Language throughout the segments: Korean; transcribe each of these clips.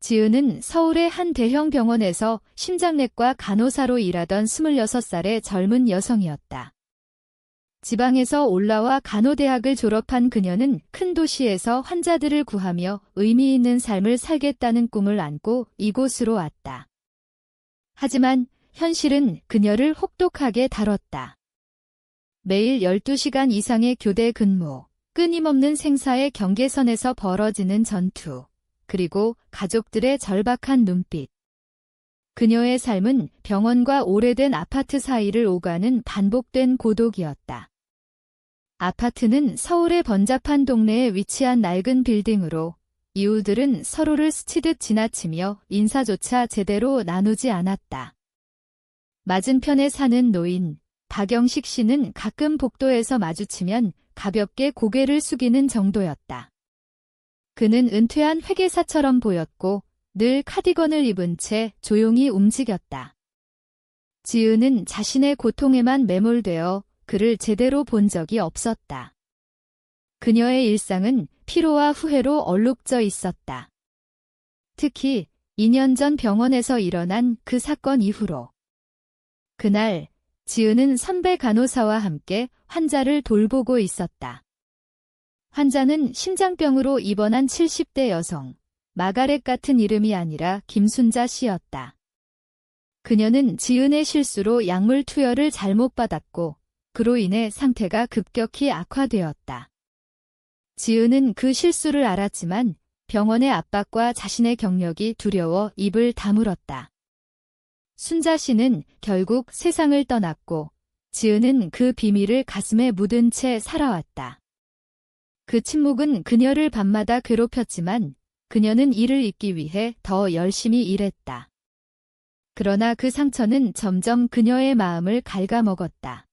지은은 서울의 한 대형 병원에서 심장내과 간호사로 일하던 26살의 젊은 여성이었다. 지방에서 올라와 간호대학을 졸업한 그녀는 큰 도시에서 환자들을 구하며 의미 있는 삶을 살겠다는 꿈을 안고 이곳으로 왔다. 하지만 현실은 그녀를 혹독하게 다뤘다. 매일 12시간 이상의 교대 근무, 끊임없는 생사의 경계선에서 벌어지는 전투, 그리고 가족들의 절박한 눈빛. 그녀의 삶은 병원과 오래된 아파트 사이를 오가는 반복된 고독이었다. 아파트는 서울의 번잡한 동네에 위치한 낡은 빌딩으로 이웃들은 서로를 스치듯 지나치며 인사조차 제대로 나누지 않았다. 맞은편에 사는 노인, 박영식 씨는 가끔 복도에서 마주치면 가볍게 고개를 숙이는 정도였다. 그는 은퇴한 회계사처럼 보였고 늘 카디건을 입은 채 조용히 움직였다. 지은은 자신의 고통에만 매몰되어 그를 제대로 본 적이 없었다. 그녀의 일상은 피로와 후회로 얼룩져 있었다. 특히 2년 전 병원에서 일어난 그 사건 이후로. 그날 지은은 선배 간호사와 함께 환자를 돌보고 있었다. 환자는 심장병으로 입원한 70대 여성, 마가렛 같은 이름이 아니라 김순자 씨였다. 그녀는 지은의 실수로 약물 투여를 잘못 받았고 그로 인해 상태가 급격히 악화되었다. 지은은 그 실수를 알았지만 병원의 압박과 자신의 경력이 두려워 입을 다물었다. 순자 씨는 결국 세상을 떠났고 지은은 그 비밀을 가슴에 묻은 채 살아왔다. 그 침묵은 그녀를 밤마다 괴롭혔지만 그녀는 이를 잊기 위해 더 열심히 일했다. 그러나 그 상처는 점점 그녀의 마음을 갉아먹었다.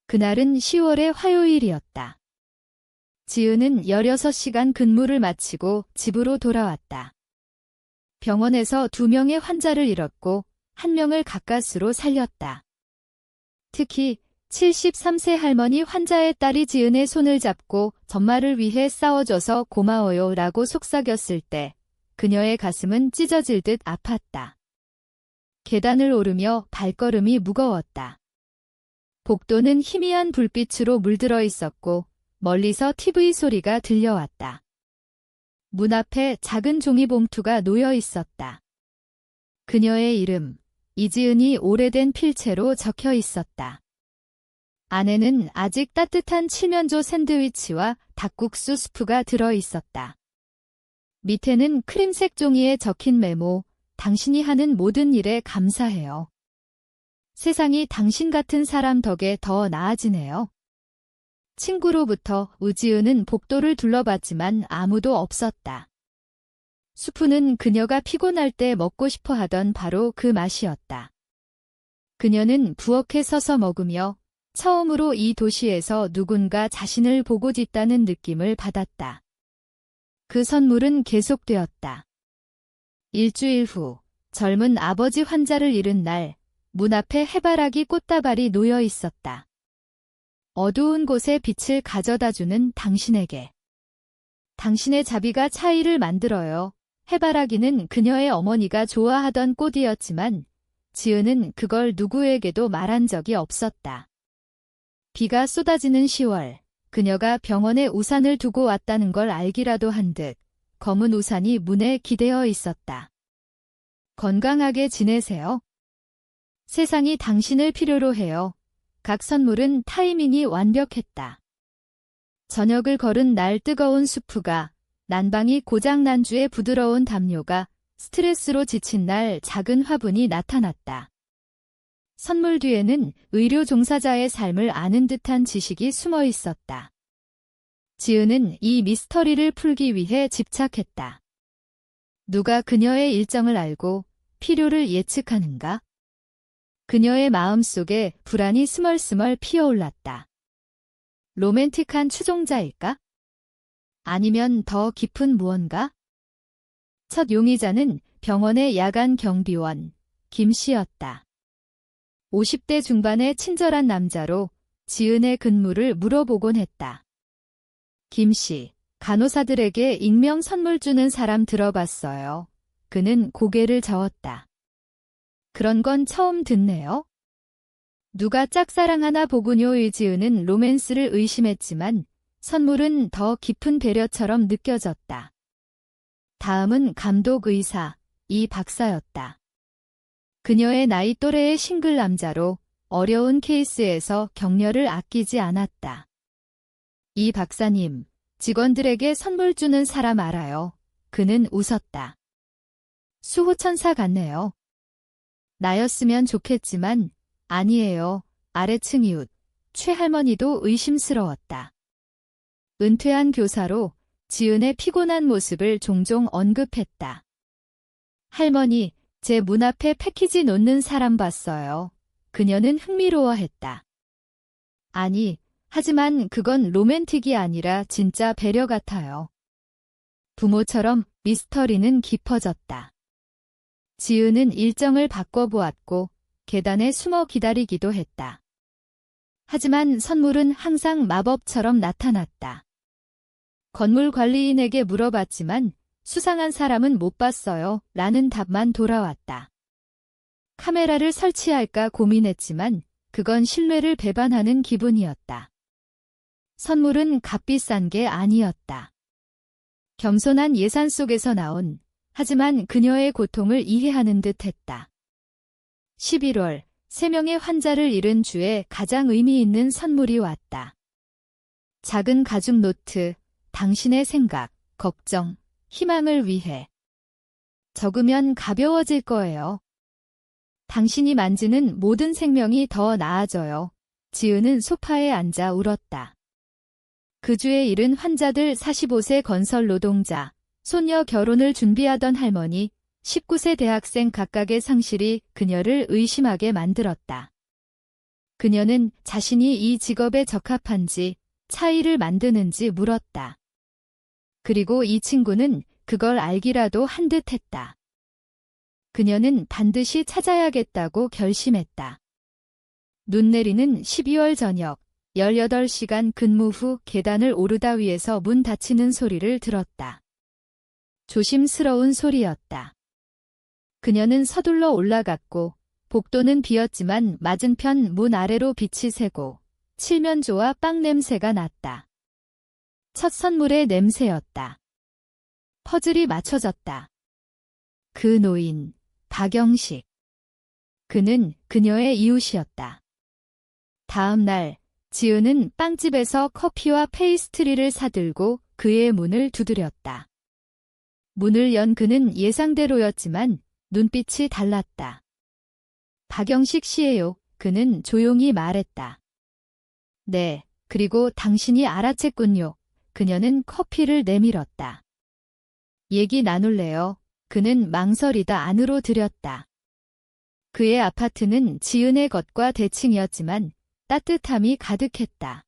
그날은 10월의 화요일이었다. 지은은 16시간 근무를 마치고 집으로 돌아왔다. 병원에서 2명의 환자를 잃었고 1명을 가까스로 살렸다. 특히 73세 할머니 환자의 딸이 지은의 손을 잡고 전말을 위해 싸워줘서 고마워요 라고 속삭였을 때 그녀의 가슴은 찢어질 듯 아팠다. 계단을 오르며 발걸음이 무거웠다. 복도는 희미한 불빛으로 물들어 있었고 멀리서 TV 소리가 들려왔다. 문 앞에 작은 종이봉투가 놓여 있었다. 그녀의 이름, 이지은이 오래된 필체로 적혀 있었다. 안에는 아직 따뜻한 칠면조 샌드위치와 닭국수 스프가 들어 있었다. 밑에는 크림색 종이에 적힌 메모, 당신이 하는 모든 일에 감사해요. 세상이 당신 같은 사람 덕에 더 나아지네요. 친구로부터 우지은은 복도를 둘러봤지만 아무도 없었다. 수프는 그녀가 피곤할 때 먹고 싶어 하던 바로 그 맛이었다. 그녀는 부엌에 서서 먹으며 처음으로 이 도시에서 누군가 자신을 보고 있다는 느낌을 받았다. 그 선물은 계속되었다. 일주일 후, 젊은 아버지 환자를 잃은 날, 문 앞에 해바라기 꽃다발이 놓여 있었다. 어두운 곳에 빛을 가져다주는 당신에게. 당신의 자비가 차이를 만들어요. 해바라기는 그녀의 어머니가 좋아하던 꽃이었지만 지은은 그걸 누구에게도 말한 적이 없었다. 비가 쏟아지는 10월, 그녀가 병원에 우산을 두고 왔다는 걸 알기라도 한 듯 검은 우산이 문에 기대어 있었다. 건강하게 지내세요. 세상이 당신을 필요로 해요. 각 선물은 타이밍이 완벽했다. 저녁을 걸은 날 뜨거운 수프가, 난방이 고장난 주의 부드러운 담요가, 스트레스로 지친 날 작은 화분이 나타났다. 선물 뒤에는 의료 종사자의 삶을 아는 듯한 지식이 숨어 있었다. 지은은 이 미스터리를 풀기 위해 집착했다. 누가 그녀의 일정을 알고 필요를 예측하는가? 그녀의 마음속에 불안이 스멀스멀 피어올랐다. 로맨틱한 추종자일까? 아니면 더 깊은 무언가? 첫 용의자는 병원의 야간 경비원, 김 씨였다. 50대 중반의 친절한 남자로 지은의 근무를 물어보곤 했다. 김 씨, 간호사들에게 익명 선물 주는 사람 들어봤어요. 그는 고개를 저었다. 그런 건 처음 듣네요. 누가 짝사랑하나 보군요. 이지은은 로맨스를 의심했지만 선물은 더 깊은 배려처럼 느껴졌다. 다음은 감독 의사, 이 박사였다. 그녀의 나이 또래의 싱글 남자로 어려운 케이스에서 격려를 아끼지 않았다. 이 박사님, 직원들에게 선물 주는 사람 알아요. 그는 웃었다. 수호천사 같네요. 나였으면 좋겠지만 아니에요. 아래층 이웃, 최할머니도 의심스러웠다. 은퇴한 교사로 지은의 피곤한 모습을 종종 언급했다. 할머니, 제 문 앞에 패키지 놓는 사람 봤어요. 그녀는 흥미로워했다. 아니, 하지만 그건 로맨틱이 아니라 진짜 배려 같아요. 부모처럼 미스터리는 깊어졌다. 지은은 일정을 바꿔보았고 계단에 숨어 기다리기도 했다. 하지만 선물은 항상 마법처럼 나타났다. 건물 관리인에게 물어봤지만 수상한 사람은 못 봤어요. 라는 답만 돌아왔다. 카메라를 설치할까 고민했지만 그건 신뢰를 배반하는 기분이었다. 선물은 값비싼 게 아니었다. 겸손한 예산 속에서 나온, 하지만 그녀의 고통을 이해하는 듯 했다. 11월, 3명의 환자를 잃은 주에 가장 의미 있는 선물이 왔다. 작은 가죽 노트, 당신의 생각, 걱정, 희망을 위해. 적으면 가벼워질 거예요. 당신이 만지는 모든 생명이 더 나아져요. 지은은 소파에 앉아 울었다. 그 주에 잃은 환자들 45세 건설 노동자, 손녀 결혼을 준비하던 할머니, 19세 대학생 각각의 상실이 그녀를 의심하게 만들었다. 그녀는 자신이 이 직업에 적합한지, 차이를 만드는지 물었다. 그리고 이 친구는 그걸 알기라도 한 듯 했다. 그녀는 반드시 찾아야겠다고 결심했다. 눈 내리는 12월 저녁, 18시간 근무 후 계단을 오르다 위에서 문 닫히는 소리를 들었다. 조심스러운 소리였다. 그녀는 서둘러 올라갔고 복도는 비었지만 맞은편 문 아래로 빛이 새고 칠면조와 빵 냄새가 났다. 첫 선물의 냄새였다. 퍼즐이 맞춰졌다. 그 노인, 박영식. 그는 그녀의 이웃이었다. 다음 날, 지은은 빵집에서 커피와 페이스트리를 사들고 그의 문을 두드렸다. 문을 연 그는 예상대로였지만 눈빛이 달랐다. 박영식 씨예요. 그는 조용히 말했다. 네, 그리고 당신이 알아챘군요. 그녀는 커피를 내밀었다. 얘기 나눌래요? 그는 망설이다 안으로 들였다. 그의 아파트는 지은의 것과 대칭이었지만 따뜻함이 가득했다.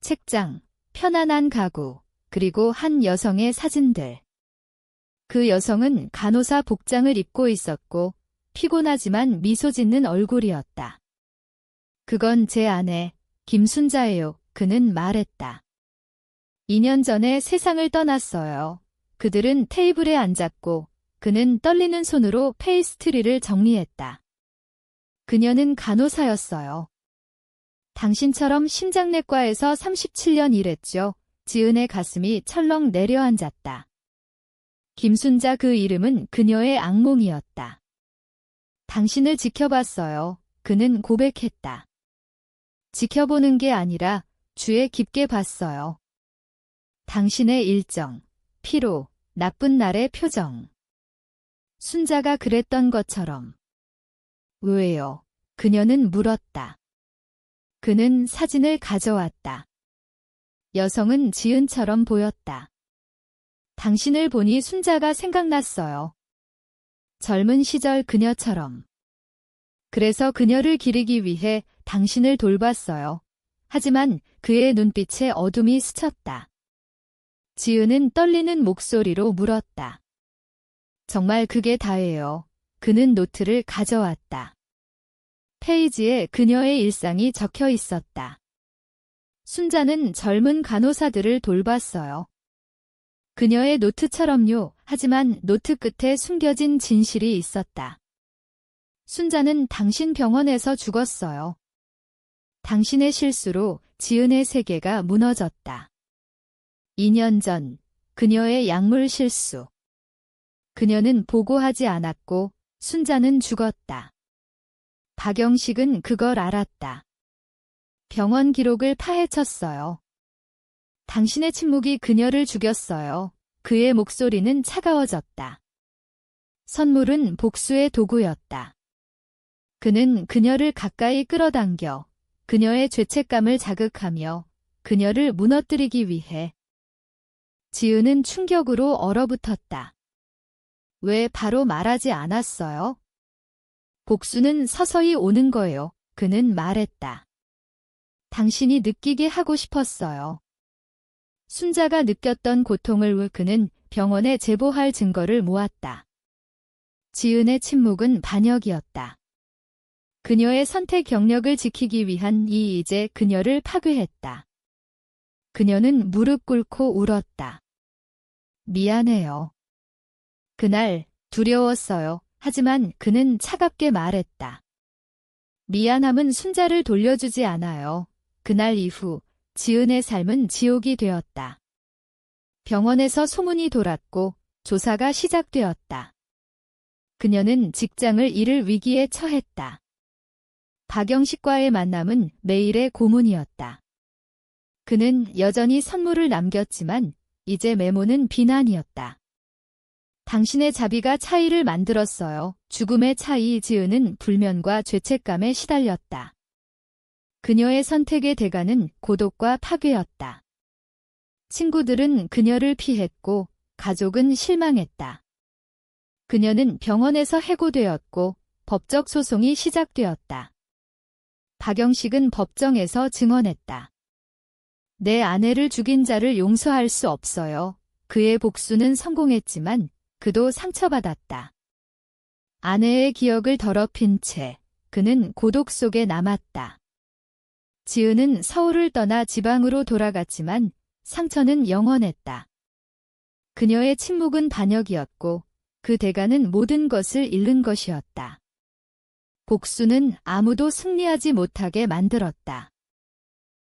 책장, 편안한 가구, 그리고 한 여성의 사진들. 그 여성은 간호사 복장을 입고 있었고 피곤하지만 미소 짓는 얼굴이었다. 그건 제 아내, 김순자예요. 그는 말했다. 2년 전에 세상을 떠났어요. 그들은 테이블에 앉았고 그는 떨리는 손으로 페이스트리를 정리했다. 그녀는 간호사였어요. 당신처럼 심장내과에서 37년 일했죠. 지은의 가슴이 철렁 내려앉았다. 김순자 그 이름은 그녀의 악몽이었다. 당신을 지켜봤어요. 그는 고백했다. 지켜보는 게 아니라 주에 깊게 봤어요. 당신의 일정, 피로, 나쁜 날의 표정. 순자가 그랬던 것처럼. 왜요? 그녀는 물었다. 그는 사진을 가져왔다. 여성은 지은처럼 보였다. 당신을 보니 순자가 생각났어요. 젊은 시절 그녀처럼. 그래서 그녀를 기리기 위해 당신을 돌봤어요. 하지만 그의 눈빛에 어둠이 스쳤다. 지은은 떨리는 목소리로 물었다. 정말 그게 다예요. 그는 노트를 가져왔다. 페이지에 그녀의 일상이 적혀 있었다. 순자는 젊은 간호사들을 돌봤어요. 그녀의 노트처럼요. 하지만 노트 끝에 숨겨진 진실이 있었다. 순자는 당신 병원에서 죽었어요. 당신의 실수로 지은의 세계가 무너졌다. 2년 전 그녀의 약물 실수. 그녀는 보고하지 않았고 순자는 죽었다. 박영식은 그걸 알았다. 병원 기록을 파헤쳤어요. 당신의 침묵이 그녀를 죽였어요. 그의 목소리는 차가워졌다. 선물은 복수의 도구였다. 그는 그녀를 가까이 끌어당겨 그녀의 죄책감을 자극하며 그녀를 무너뜨리기 위해. 지은은 충격으로 얼어붙었다. 왜 바로 말하지 않았어요? 복수는 서서히 오는 거예요. 그는 말했다. 당신이 느끼게 하고 싶었어요. 순자가 느꼈던 고통을 그는 병원에 제보할 증거를 모았다. 지은의 침묵은 반역이었다. 그녀의 선택 경력을 지키기 위한 이제 그녀를 파괴했다. 그녀는 무릎 꿇고 울었다. 미안해요. 그날 두려웠어요. 하지만 그는 차갑게 말했다. 미안함은 순자를 돌려주지 않아요. 그날 이후 지은의 삶은 지옥이 되었다. 병원에서 소문이 돌았고 조사가 시작되었다. 그녀는 직장을 잃을 위기에 처했다. 박영식과의 만남은 매일의 고문이었다. 그는 여전히 선물을 남겼지만 이제 메모는 비난이었다. 당신의 자비가 차이를 만들었어요. 죽음의 차이. 지은은 불면과 죄책감에 시달렸다. 그녀의 선택의 대가는 고독과 파괴였다. 친구들은 그녀를 피했고 가족은 실망했다. 그녀는 병원에서 해고되었고 법적 소송이 시작되었다. 박영식은 법정에서 증언했다. 내 아내를 죽인 자를 용서할 수 없어요. 그의 복수는 성공했지만 그도 상처받았다. 아내의 기억을 더럽힌 채 그는 고독 속에 남았다. 지은은 서울을 떠나 지방으로 돌아갔지만 상처는 영원했다. 그녀의 침묵은 반역이었고 그 대가는 모든 것을 잃는 것이었다. 복수는 아무도 승리하지 못하게 만들었다.